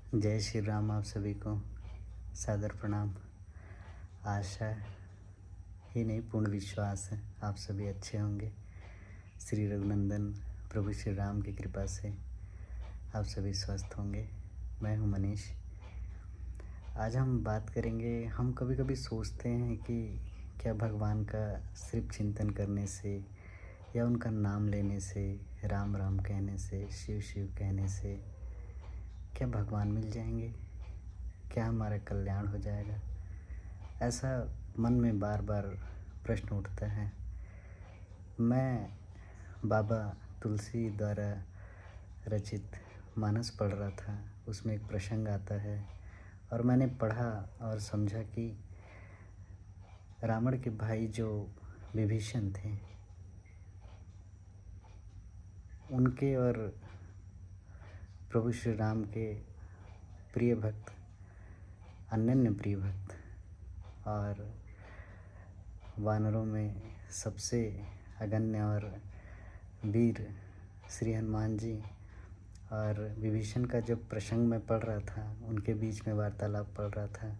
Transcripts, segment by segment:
जय श्री राम। आप सभी को सादर प्रणाम। आशा ही नहीं, पूर्ण विश्वास है आप सभी अच्छे होंगे। श्री रघुनंदन प्रभु श्री राम की कृपा से आप सभी स्वस्थ होंगे। मैं हूं मनीष। आज हम बात करेंगे, हम कभी कभी सोचते हैं कि क्या भगवान का सिर्फ चिंतन करने से या उनका नाम लेने से, राम राम कहने से, शिव शिव कहने से क्या भगवान मिल जाएंगे? क्या हमारा कल्याण हो जाएगा? ऐसा मन में बार बार प्रश्न उठता है। मैं बाबा तुलसी द्वारा रचित मानस पढ़ रहा था, उसमें एक प्रसंग आता है और मैंने पढ़ा और समझा कि रावण के भाई जो विभीषण थे, उनके और प्रभु श्री राम के प्रिय भक्त, अनन्य प्रिय भक्त और वानरों में सबसे अगण्य और वीर श्री हनुमान जी और विभीषण का जब प्रसंग में पढ़ रहा था, उनके बीच में वार्तालाप पढ़ रहा था,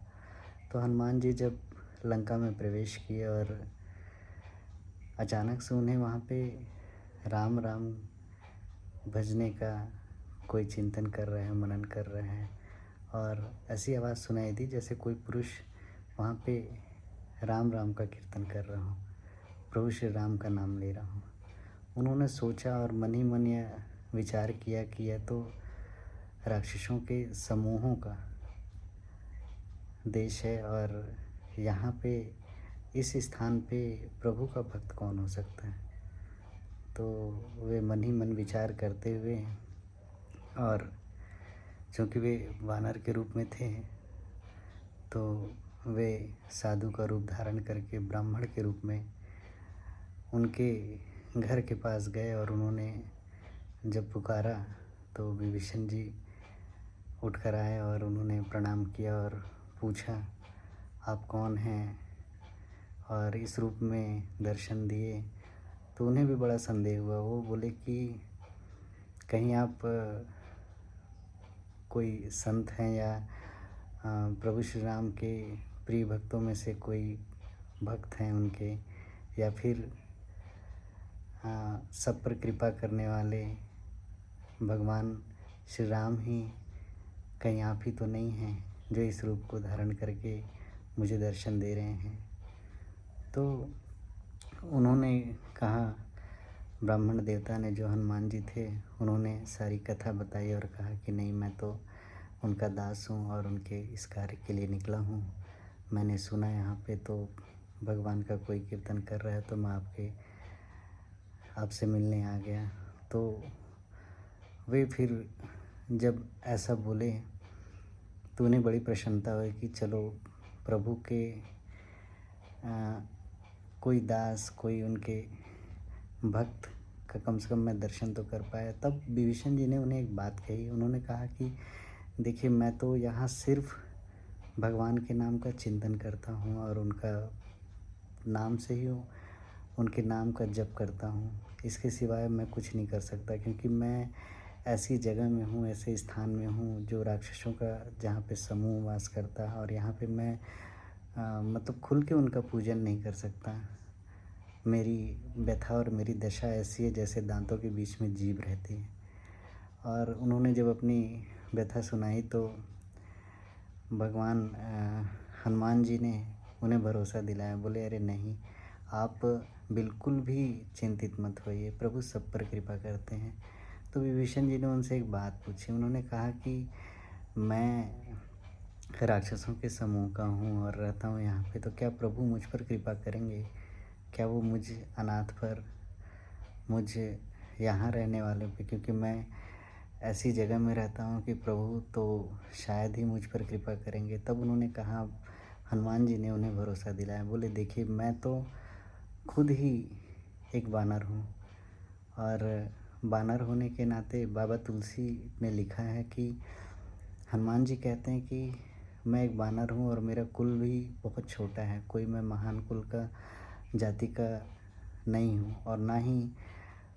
तो हनुमान जी जब लंका में प्रवेश किए और अचानक से उन्हें वहाँ पे राम राम भजने का कोई चिंतन कर रहे हैं, मनन कर रहे हैं और ऐसी आवाज़ सुनाई दी जैसे कोई पुरुष वहाँ पे राम राम का कीर्तन कर रहा हूँ, प्रभु श्री राम का नाम ले रहा हूँ। उन्होंने सोचा और मन ही मन यह विचार किया कि यह तो राक्षसों के समूहों का देश है और यहाँ पे इस स्थान पे प्रभु का भक्त कौन हो सकता है। तो वे मन ही मन विचार करते हुए, और चूँकि वे वानर के रूप में थे तो वे साधु का रूप धारण करके ब्राह्मण के रूप में उनके घर के पास गए और उन्होंने जब पुकारा तो विभीषण जी उठ कर आए और उन्होंने प्रणाम किया और पूछा, आप कौन हैं? और इस रूप में दर्शन दिए। तो उन्हें भी बड़ा संदेह हुआ। वो बोले कि कहीं आप कोई संत हैं या प्रभु श्री राम के प्रिय भक्तों में से कोई भक्त हैं उनके, या फिर सब पर कृपा करने वाले भगवान श्री राम ही, कहीं आप ही तो नहीं हैं जो इस रूप को धारण करके मुझे दर्शन दे रहे हैं। तो उन्होंने कहा, ब्राह्मण देवता ने जो हनुमान जी थे, उन्होंने सारी कथा बताई और कहा कि नहीं, मैं तो उनका दास हूँ और उनके इस कार्य के लिए निकला हूँ। मैंने सुना यहाँ पे तो भगवान का कोई कीर्तन कर रहा है, तो मैं आपसे मिलने आ गया। तो वे फिर जब ऐसा बोले तो उन्हें बड़ी प्रसन्नता हुई कि चलो प्रभु के कोई दास, कोई उनके भक्त का कम से कम मैं दर्शन तो कर पाया। तब विभीषण जी ने उन्हें एक बात कही। उन्होंने कहा कि देखिए, मैं तो यहाँ सिर्फ भगवान के नाम का चिंतन करता हूँ और उनका नाम से ही उनके नाम का जप करता हूँ। इसके सिवाय मैं कुछ नहीं कर सकता, क्योंकि मैं ऐसी जगह में हूँ, ऐसे स्थान में हूँ जो राक्षसों का जहाँ पे समूह वास करता है, और यहाँ पे मैं मतलब खुल के उनका पूजन नहीं कर सकता। मेरी व्यथा और मेरी दशा ऐसी है जैसे दांतों के बीच में जीभ रहती है। और उन्होंने जब अपनी व्यथा सुनाई तो भगवान हनुमान जी ने उन्हें भरोसा दिलाया। बोले, अरे नहीं, आप बिल्कुल भी चिंतित मत होइए, प्रभु सब पर कृपा करते हैं। तो विभीषण जी ने उनसे एक बात पूछी। उन्होंने कहा कि मैं राक्षसों के समूह का हूँ और रहता हूँ यहाँ पे, तो क्या प्रभु मुझ पर कृपा करेंगे? क्या वो मुझ अनाथ पर, मुझ यहाँ रहने वाले पे, क्योंकि मैं ऐसी जगह में रहता हूँ कि प्रभु तो शायद ही मुझ पर कृपा करेंगे। तब उन्होंने कहा, हनुमान जी ने उन्हें भरोसा दिलाया। बोले, देखिए, मैं तो खुद ही एक वानर हूँ और वानर होने के नाते बाबा तुलसी ने लिखा है कि हनुमान जी कहते हैं कि मैं एक वानर हूँ और मेरा कुल भी बहुत छोटा है, कोई मैं महान कुल का जाति का नहीं हूँ और ना ही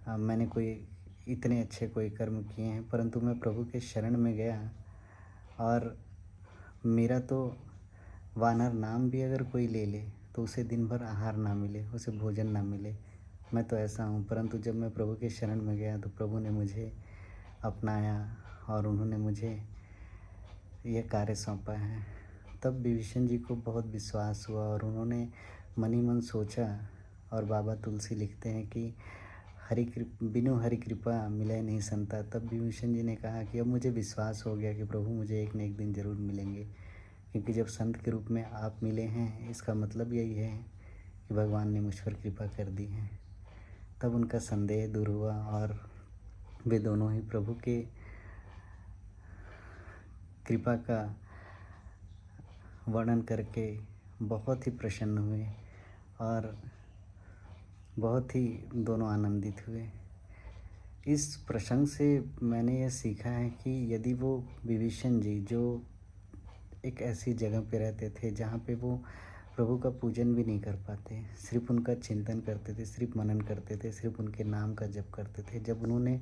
मैंने कोई इतने अच्छे कोई कर्म किए हैं, परंतु मैं प्रभु के शरण में गया और मेरा तो वानर नाम भी अगर कोई ले ले तो उसे दिन भर आहार ना मिले, उसे भोजन ना मिले। मैं तो ऐसा हूँ, परंतु जब मैं प्रभु के शरण में गया तो प्रभु ने मुझे अपनाया और उन्होंने मुझे यह कार्य सौंपा है। तब विभीषण जी को बहुत विश्वास हुआ और उन्होंने मन ही मन सोचा। और बाबा तुलसी लिखते हैं कि बिनु हरि कृपा मिले नहीं संता। तब विभीषण जी ने कहा कि अब मुझे विश्वास हो गया कि प्रभु मुझे एक न एक दिन ज़रूर मिलेंगे, क्योंकि जब संत के रूप में आप मिले हैं इसका मतलब यही है कि भगवान ने मुझ पर कृपा कर दी है। तब उनका संदेह दूर हुआ और वे दोनों ही प्रभु के कृपा का वर्णन करके बहुत ही प्रसन्न हुए और बहुत ही दोनों आनंदित हुए। इस प्रसंग से मैंने यह सीखा है कि यदि वो विभीषण जी जो एक ऐसी जगह पे रहते थे जहाँ पे वो प्रभु का पूजन भी नहीं कर पाते, सिर्फ उनका चिंतन करते थे, सिर्फ मनन करते थे, सिर्फ उनके नाम का जप करते थे। जब उन्होंने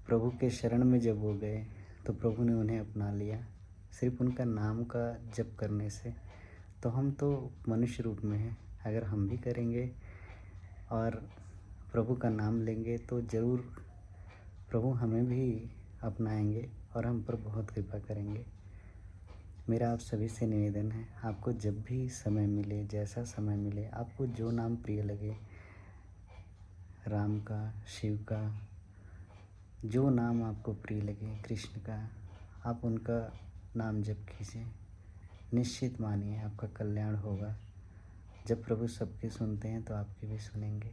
प्रभु के शरण में जब वो गए तो प्रभु ने उन्हें अपना लिया सिर्फ उनका नाम का जप करने से। तो हम तो मनुष्य रूप में हैं, अगर हम भी करेंगे और प्रभु का नाम लेंगे तो ज़रूर प्रभु हमें भी अपनाएंगे और हम पर बहुत कृपा करेंगे। मेरा आप सभी से निवेदन है, आपको जब भी समय मिले, जैसा समय मिले, आपको जो नाम प्रिय लगे, राम का, शिव का, जो नाम आपको प्रिय लगे, कृष्ण का, आप उनका नाम जप कीजिए। निश्चित मानिए आपका कल्याण होगा। जब प्रभु सबके सुनते हैं तो आपके भी सुनेंगे।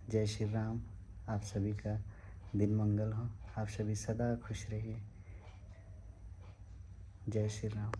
जय श्री राम। आप सभी का दिन मंगल हो। आप सभी सदा खुश रहिए। जय श्री राम।